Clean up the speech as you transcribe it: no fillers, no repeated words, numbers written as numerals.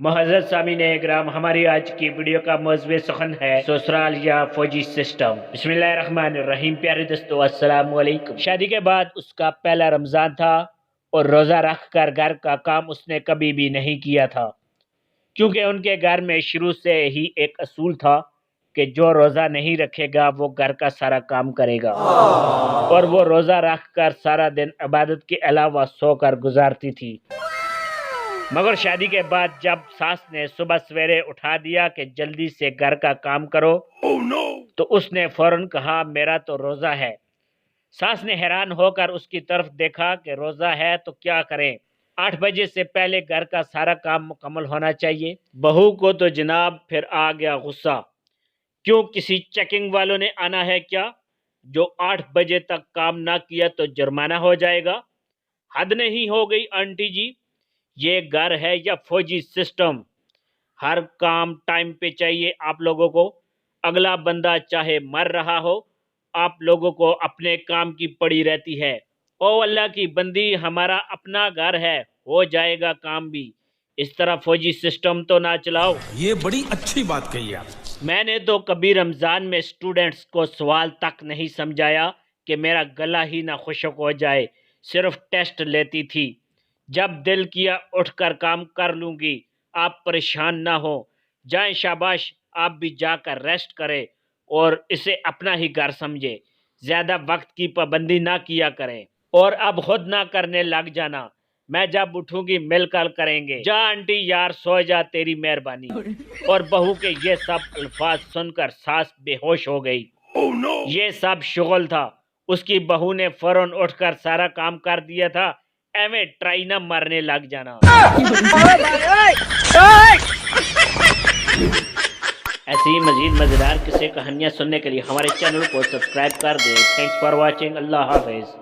معزز سامعین اکرام، ہماری آج کی ویڈیو کا موضوع سخن ہے سسرال یا فوجی سسٹم۔ بسم اللہ الرحمن الرحیم۔ پیارے دوستو، السلام علیکم۔ شادی کے بعد اس کا پہلا رمضان تھا اور روزہ رکھ کر گھر کا کام اس نے کبھی بھی نہیں کیا تھا، کیونکہ ان کے گھر میں شروع سے ہی ایک اصول تھا کہ جو روزہ نہیں رکھے گا وہ گھر کا سارا کام کرے گا، اور وہ روزہ رکھ کر سارا دن عبادت کے علاوہ سو کر گزارتی تھی۔ مگر شادی کے بعد جب ساس نے صبح سویرے اٹھا دیا کہ جلدی سے گھر کا کام کرو، تو اس نے فوراً کہا میرا تو روزہ ہے۔ ساس نے حیران ہو کر اس کی طرف دیکھا کہ روزہ ہے تو کیا کریں، 8 بجے سے پہلے گھر کا سارا کام مکمل ہونا چاہیے۔ بہو کو تو جناب پھر آ گیا غصہ، کیوں کسی چیکنگ والوں نے آنا ہے کیا؟ جو 8 بجے تک کام نہ کیا تو جرمانہ ہو جائے گا۔ حد نہیں ہو گئی آنٹی جی، یہ گھر ہے یا فوجی سسٹم؟ ہر کام ٹائم پہ چاہیے آپ لوگوں کو، اگلا بندہ چاہے مر رہا ہو، آپ لوگوں کو اپنے کام کی پڑی رہتی ہے۔ او اللہ کی بندی، ہمارا اپنا گھر ہے، ہو جائے گا کام بھی، اس طرح فوجی سسٹم تو نہ چلاؤ۔ یہ بڑی اچھی بات کہی آپ۔ میں نے تو کبھی رمضان میں اسٹوڈنٹس کو سوال تک نہیں سمجھایا کہ میرا گلا ہی نہ خشک ہو جائے، صرف ٹیسٹ لیتی تھی۔ جب دل کیا اٹھ کر کام کر لوں گی، آپ پریشان نہ ہو جائیں، شاباش، آپ بھی جا کر ریسٹ کریں اور اسے اپنا ہی گھر سمجھے، زیادہ وقت کی پابندی نہ کیا کریں، اور اب خود نہ کرنے لگ جانا، میں جب اٹھوں گی مل کر کریں گے، جا آنٹی یار سو جا، تیری مہربانی۔ اور بہو کے یہ سب الفاظ سن کر ساس بے ہوش ہو گئی۔ یہ سب شغل تھا، اس کی بہو نے فوراً اٹھ کر سارا کام کر دیا تھا، ایویں ٹرائی نہ مرنے لگ جانا۔ ایسی مزید مزیدار قصے کہانیاں سننے کے لیے ہمارے چینل کو سبسکرائب کر دیں۔ Thanks for watching. اللہ حافظ۔